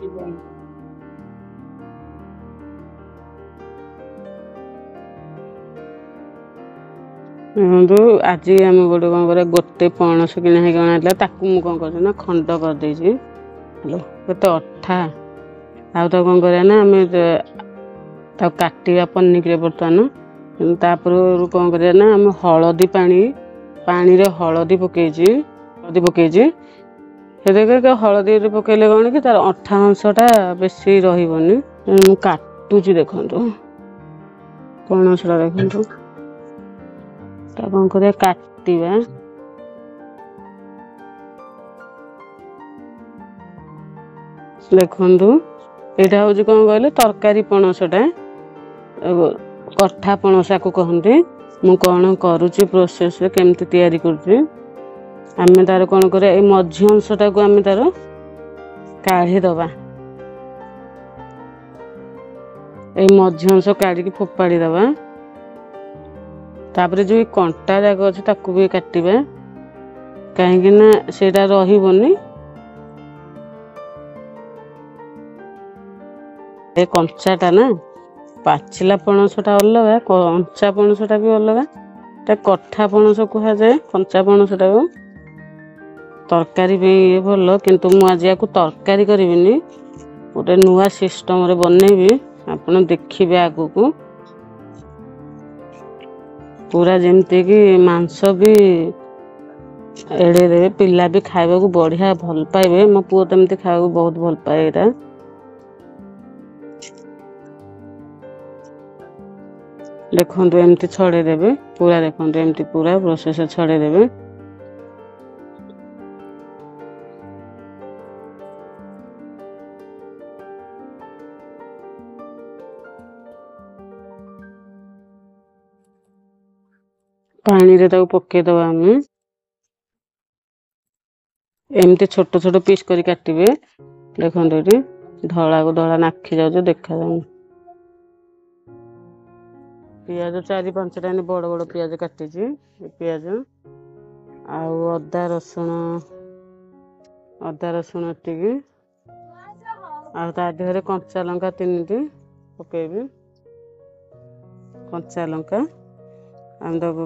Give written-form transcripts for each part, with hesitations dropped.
ଦେଖନ୍ତୁ ଆଜି ଆମେ ଗୋଟେ କ'ଣ କରିବା, ଗୋଟେ ପଣସ କିଣା ହେଇକି ଅଣାଥିଲା, ତାକୁ ମୁଁ କ'ଣ କରୁଛି ନା ଖଣ୍ଡ କରିଦେଇଛି। ହ୍ୟାଲୋ, କେତେ ଅଠା। ଆଉ ତାକୁ କ'ଣ କରିବା ନା ଆମେ ତାକୁ କାଟିବା ପନିକିରେ ବର୍ତ୍ତମାନ। ତାପରେ କ'ଣ କରିବା ନା ଆମେ ପାଣିରେ ହଳଦୀ ପକେଇଛି। ସେଥିରେ ହଳଦୀରେ ପକେଇଲେ କ'ଣ କି ତାର ଅଠା ଅଂଶଟା ବେଶୀ ରହିବନି। ମୁଁ କାଟୁଛି, ଦେଖନ୍ତୁ ପଣସଟା ଦେଖନ୍ତୁ। ତା କ'ଣ କରିବା, କାଟିବା। ଦେଖନ୍ତୁ ଏଇଟା ହେଉଛି କ'ଣ କହିଲେ, ତରକାରୀ ପଣସଟା, କଠା ପଣସାକୁ କହନ୍ତି। ମୁଁ କ'ଣ କରୁଛି, ପ୍ରୋସେସରେ କେମିତି ତିଆରି କରୁଛି। ଆମେ ତାର କ'ଣ କରିବା, ଏଇ ମଝି ଅଂଶଟାକୁ ଆମେ ତାର କାଢ଼ିଦେବା। ଏଇ ମଝି ଅଂଶ କାଢ଼ିକି ଫୋପାଡ଼ି ଦେବା। ତାପରେ ଯେଉଁ କଣ୍ଟା ଯାକ ଅଛି ତାକୁ ବି କାଟିବା, କାହିଁକି ନା ସେଇଟା ରହିବନି। ଏ କଞ୍ଚାଟା ନା, ପାଚିଲା ପଣସଟା ଅଲଗା, କଞ୍ଚା ପଣସଟା ବି ଅଲଗା। এটা କଠା ପଣସ କୁହାଯାଏ। କଞ୍ଚା ପଣସଟାକୁ ତରକାରୀ ପାଇଁ ଭଲ, କିନ୍ତୁ ମୁଁ ଆଜି ୟାକୁ ତରକାରୀ କରିବିନି, ଗୋଟେ ନୂଆ ସିଷ୍ଟମରେ ବନେଇବି। ଆପଣ ଦେଖିବେ ଆଗକୁ, ପୁରା ଯେମିତିକି ମାଂସ ବି ଏଡ଼େଇ ଦେବେ, ପିଲା ବି ଖାଇବାକୁ ବଢ଼ିଆ ଭଲ ପାଇବେ। ମୋ ପୁଅ ତ ଏମିତି ଖାଇବାକୁ ବହୁତ ଭଲ ପାଏ। ଏଇଟା ଦେଖନ୍ତୁ ଏମିତି ଛଡ଼େଇ ଦେବେ ପୁରା, ଦେଖନ୍ତୁ ଏମିତି ପୁରା ପ୍ରୋସେସ ଛଡ଼େଇ ଦେବେ। ପାଣିରେ ତାକୁ ପକେଇଦବା। ଆମେ ଏମିତି ଛୋଟ ଛୋଟ ପିସ୍ କରି କାଟିବେ। ଦେଖନ୍ତୁ ଏଠି ଧଳାକୁ ଧଳା ନାଖି ଯାଉଛି, ଦେଖାଯାଉନି। ପିଆଜ 4-5ଟା ଏମିତି ବଡ଼ ବଡ଼ ପିଆଜ କାଟିଛି। ପିଆଜ ଆଉ ଅଦା ରସୁଣ ଏତିକି, ଆଉ ତା ଦେହରେ କଞ୍ଚା ଲଙ୍କା 3ଟି ପକେଇବି। କଞ୍ଚା ଲଙ୍କା ଆମେ ତାକୁ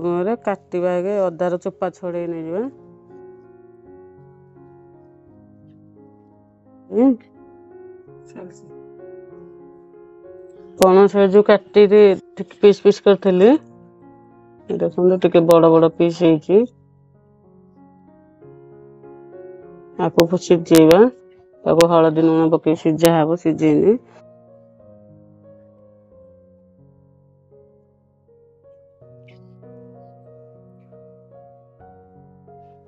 କାଟିବା। ଆଗେ ଅଦାର ଚୋପା ଛଡ଼େଇ ନେଇଯିବା। ପଣସ ଯେଉଁ କାଟିକି ପିସ୍ ପିସ୍ କରିଥିଲି, ଦେଖନ୍ତୁ ଟିକେ ବଡ଼ ବଡ଼ ପିସ୍ ହେଇଛି। ଆକୁ ସିଝେଇବା, ତାକୁ ହଳଦୀ ଲୁଣ ପକେଇ ସିଝା ହବ, ସିଝେଇନି।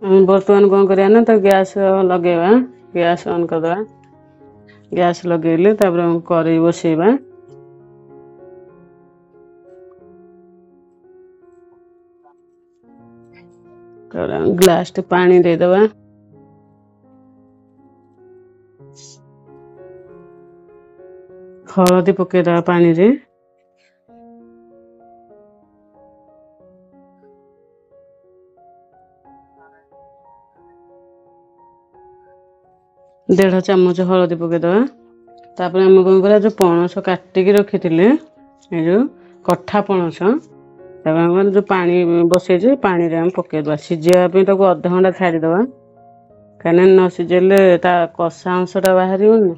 ଆମେ ବର୍ତ୍ତମାନ କ'ଣ କରିବା ନା, ତାକୁ ଗ୍ୟାସ୍ ଲଗେଇବା। ଗ୍ୟାସ୍ ଅନ୍ କରିଦେବା। ଗ୍ୟାସ୍ ଲଗେଇଲେ ତାପରେ ଆମେ କଡ଼େଇ ବସେଇବା। ଗ୍ଲାସଟେ ପାଣି ଦେଇଦେବା। ହଳଦୀ ପକେଇଦେବା ପାଣିରେ। ଦେଢ଼ ଚାମଚ ହଳଦୀ ପକେଇଦେବା। ତାପରେ ଆମେ କ'ଣ କରିବା, ଯେଉଁ ପଣସ କାଟିକି ରଖିଥିଲେ, ଏ ଯେଉଁ କଠା ପଣସ, ତାକୁ ଆମେ ଯେଉଁ ପାଣି ବସେଇଛି, ପାଣିରେ ଆମେ ପକେଇଦେବା। ସିଝେଇବା ପାଇଁ ତାକୁ ଅଧଘଣ୍ଟା ଛାଡ଼ିଦେବା, କାହିଁକିନା ନ ସିଝେଇଲେ ତା କଷା ଅଂଶଟା ବାହାରିବନି।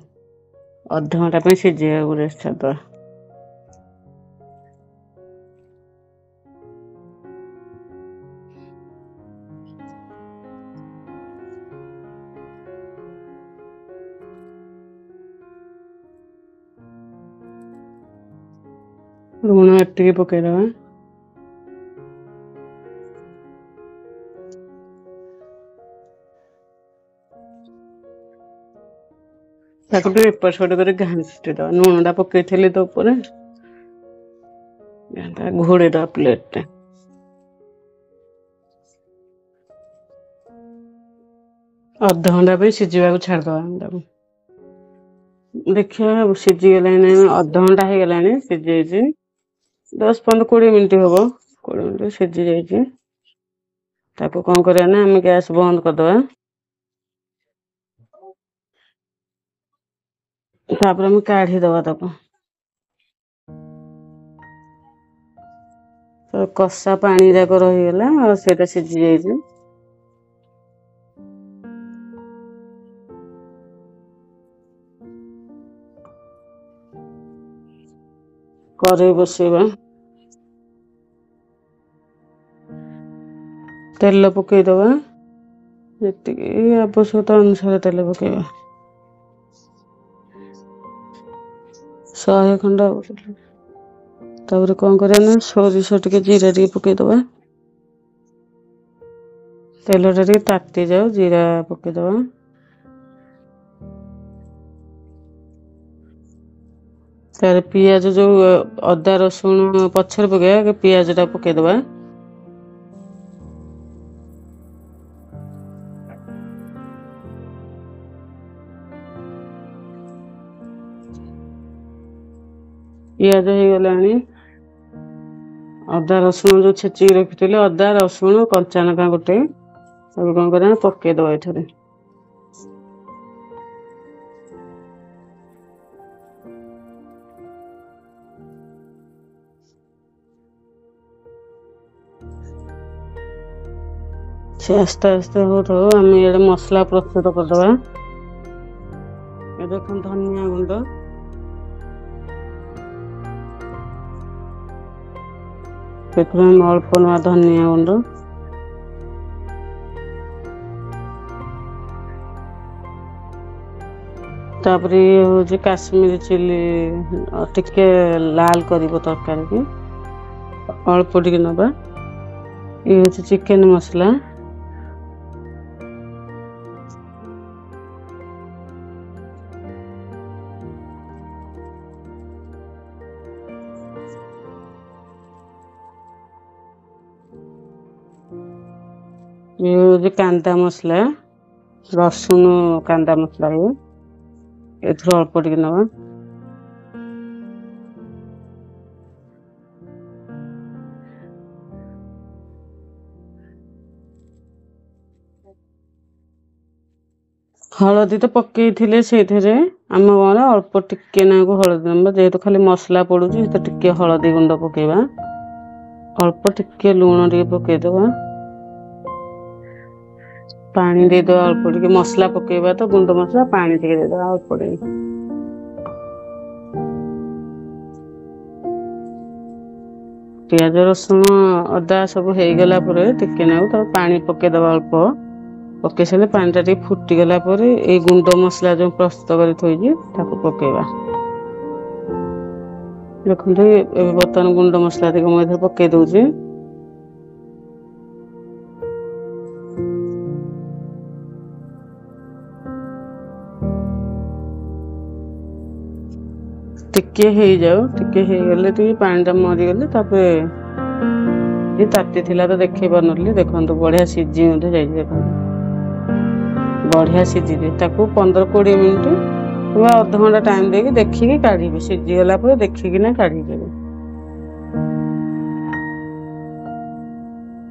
ଅଧଘଣ୍ଟା ପାଇଁ ସିଝେଇବାକୁ ରେଷ୍ଟ ଛାଡ଼ିଦେବା। ଲୁଣ ଏତିକି ପକେଇଦେବା। ତାକୁ ଟିକେ ଏପଟ ସେପଟ କରି ଘାଣ୍ଟି ଦେବା। ଲୁଣଟା ପକେଇଥିଲି ତ ଉପରେ, ଘୋଡ଼େଇ ଦେବା ପ୍ଲେଟ୍ରେ। ଅଧଘଣ୍ଟା ପାଇଁ ସିଝିବାକୁ ଛାଡ଼ିଦେବା। ତାକୁ ଦେଖିବା ସିଝିଗଲାଣି ନାଇଁ। ଅଧଘଣ୍ଟା ହେଇଗଲାଣି, ସିଝିଯାଇଛି। 10-15-20 ମିନିଟ୍ ହେବ। 20 ମିନିଟ୍ ସିଝି ଯାଇଛି। ତାକୁ କ'ଣ କରିବା ନା, ଆମେ ଗ୍ୟାସ୍ ବନ୍ଦ କରିଦେବା। तापर हम काढ़ी दवा ताको तो कषा पानी जाक रहीगला और सेटा सिझी जाइए कड़े बसेबा तेल पकईदबा जी आवश्यकता अनुसार तेल पकईबा 100 खंड तापर कौन करा सोरिष टे जीरा टे पकईदबा तेलटा टे ताती जाओ जीरा पकईदबा तार पियाज जो अदा रसुण पछर पकईबा पियाज टा पकईदबा पियाज हो गला अदा रसुण जो छेचिक रखी अदा रसुण कंचा लंका गोटे कौन कर पकईदबा ये से आस्ते आस्ते हो आम ये मसला प्रस्तुत करदे देख धनिया गुंड अल्प ना धनिया गुंड तापर ये हूँ काश्मीरी चिली टिके लाल कर तरकारी की अल्प टिके नवा ये हूँ चिकेन मसला ये हूँ कांदा मसला रसुण कांदा मसला ये अल्प टिके नवा हलदी तो पकई से आम कौन अल्प टिके ना हलदी नंबर जेहेतु खाली मसला पड़ू तो टिके हलदी गुंड पकेबा अल्प टिके लुण टे पकईदबा पानी दे दो अल्प टिके मसला पकेबा तो गुंड मसला पानी टिके दे दो अल्प टिके पियाज रसुण अदा सब हो गला टिके ना तो पानी पकेदबा अल्प पकई सारे पानी टा फुटीगला ये गुंड मसला जो प्रस्तुत कर थोड़ी पकेबा देखते बर्तमान गुंड मसला मुझे पकई दौचे टिके हो जाओ टिके हो गले टे पानी मरीगले ताती थिला तो देखे पार नी देखो बढ़िया सीझी जाइए देखो बढ़िया सीझी 15-20 मिनट कि अध घंटा टाइम देके देखिकी काढ़ी सीझी गला देखिकी काढ़ी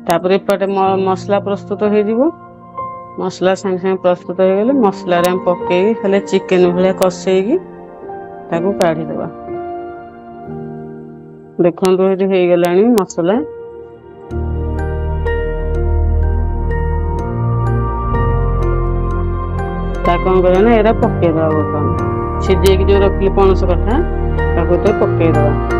तापर एपटे मसला प्रस्तुत हो मसला सांगे सांगे प्रस्तुत हो गले मसला पकई खाली चिकेन भाया कषेकी काढ़ी दबा देखो ये हो गला मसला कौन करना एरा पकईदबा बर्तमान सीझे जो रखी पणस कथा पकईदबा